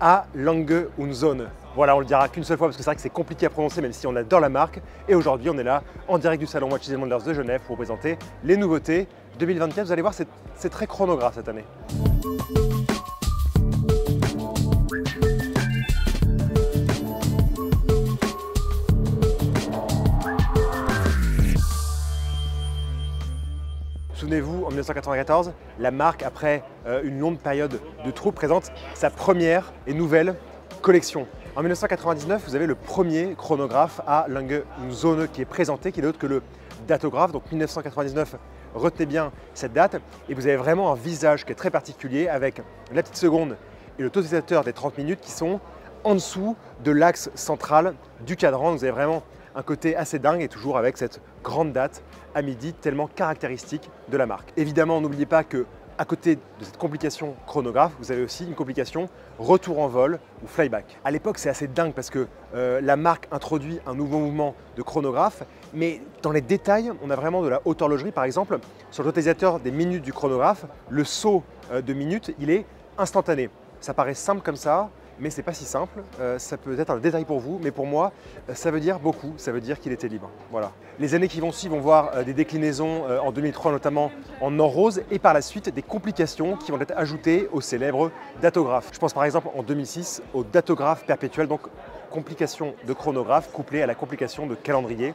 A Lange und Söhne. Voilà, on le dira qu'une seule fois parce que c'est vrai que c'est compliqué à prononcer même si on adore la marque. Et aujourd'hui, on est là en direct du salon Watches & Wonders de Genève pour vous présenter les nouveautés 2024. Vous allez voir, c'est très chronographe cette année. Souvenez-vous, en 1994, la marque, après une longue période de trou, présente sa première et nouvelle collection. En 1999, vous avez le premier chronographe A Lange und Söhne qui est présenté, qui n'est autre que le datographe. Donc 1999, retenez bien cette date. Et vous avez vraiment un visage qui est très particulier avec la petite seconde et le totalisateur des 30 minutes qui sont en dessous de l'axe central du cadran. Vous avez vraiment un côté assez dingue et toujours avec cette grande date à midi tellement caractéristique de la marque. Évidemment, n'oubliez pas que à côté de cette complication chronographe, vous avez aussi une complication retour en vol ou flyback. À l'époque, c'est assez dingue parce que la marque introduit un nouveau mouvement de chronographe, mais dans les détails, on a vraiment de la haute horlogerie. Par exemple, sur le totalisateur des minutes du chronographe, le saut de minutes, il est instantané. Ça paraît simple comme ça, mais c'est pas si simple. Ça peut être un détail pour vous, mais pour moi, ça veut dire beaucoup. Ça veut dire qu'il était libre. Voilà. Les années qui vont suivre vont voir des déclinaisons en 2003, notamment en or rose, et par la suite des complications qui vont être ajoutées au célèbre datographe. Je pense par exemple en 2006 au datographe perpétuel, donc complication de chronographe couplée à la complication de calendrier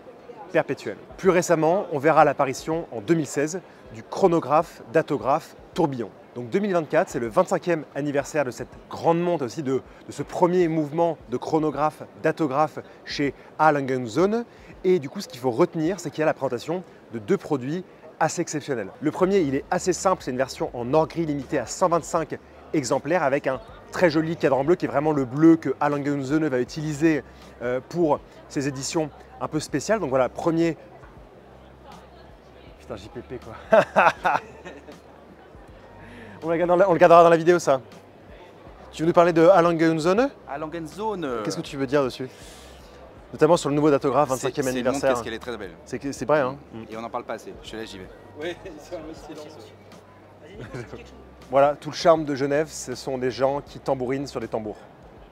perpétuel. Plus récemment, on verra l'apparition en 2016 du chronographe datographe tourbillon. Donc 2024, c'est le 25e anniversaire de cette grande montée aussi de ce premier mouvement de chronographe, datographe chez A Lange und Söhne. Et du coup, ce qu'il faut retenir, c'est qu'il y a la présentation de deux produits assez exceptionnels. Le premier, il est assez simple, c'est une version en or gris limitée à 125 exemplaires avec un très joli cadran bleu qui est vraiment le bleu que A Lange und Söhne va utiliser pour ses éditions un peu spéciales. Donc voilà, premier... Putain, JPP quoi. On le regardera dans la vidéo, ça. Tu veux nous parler de A Lange und Söhne? A Lange und Söhne. Qu'est-ce que tu veux dire dessus? Notamment sur le nouveau datographe, 25e anniversaire. Parce qu'elle est très belle. C'est vrai, hein. Et on n'en parle pas assez. Je te laisse, j'y vais. Oui, c'est un silence. Voilà, tout le charme de Genève, ce sont des gens qui tambourinent sur des tambours.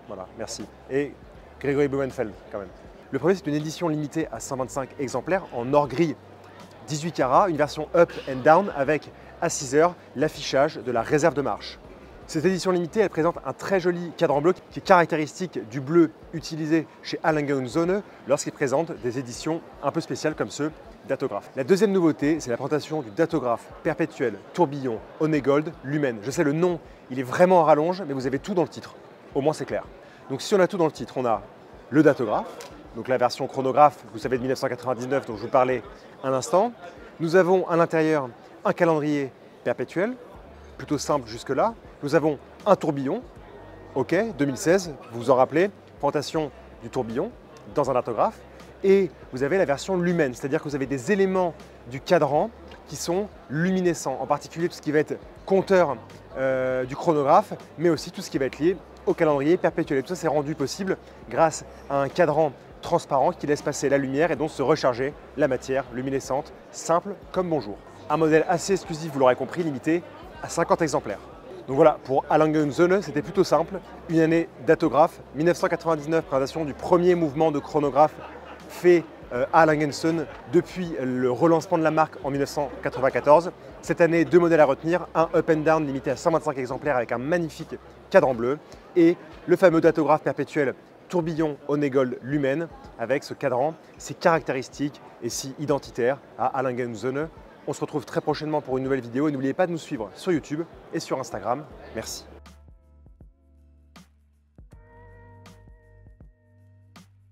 Voilà, merci. Et Grégory Blumenfeld, quand même. Le premier, c'est une édition limitée à 125 exemplaires en or gris 18 carats, une version up and down avec à 6 heures l'affichage de la réserve de marche. Cette édition limitée, elle présente un très joli cadran bleu qui est caractéristique du bleu utilisé chez A Lange und Söhne lorsqu'il présente des éditions un peu spéciales comme ce datographe. La deuxième nouveauté, c'est la présentation du datographe perpétuel tourbillon Onegold Lumen. Je sais, le nom, il est vraiment en rallonge, mais vous avez tout dans le titre. Au moins, c'est clair. Donc si on a tout dans le titre, on a le datographe, donc la version chronographe, vous savez, de 1999 dont je vous parlais un instant. Nous avons à l'intérieur un calendrier perpétuel, plutôt simple jusque-là. Nous avons un tourbillon, ok, 2016, vous vous en rappelez, présentation du tourbillon dans un datographe. Et vous avez la version Lumen, c'est-à-dire que vous avez des éléments du cadran qui sont luminescents, en particulier tout ce qui va être compteur du chronographe, mais aussi tout ce qui va être lié au calendrier perpétuel. Et tout ça, c'est rendu possible grâce à un cadran transparent qui laisse passer la lumière et donc se recharger la matière luminescente, simple comme bonjour. Un modèle assez exclusif, vous l'aurez compris, limité à 50 exemplaires. Donc voilà, pour A Lange und Söhne, c'était plutôt simple. Une année datographe, 1999, présentation du premier mouvement de chronographe fait A Lange und Söhne depuis le relancement de la marque en 1994. Cette année, deux modèles à retenir, un up and down limité à 125 exemplaires avec un magnifique cadran bleu et le fameux datographe perpétuel tourbillon Onegold Lumen avec ce cadran, si caractéristique et si identitaire à A Lange und Söhne. On se retrouve très prochainement pour une nouvelle vidéo et n'oubliez pas de nous suivre sur YouTube et sur Instagram. Merci.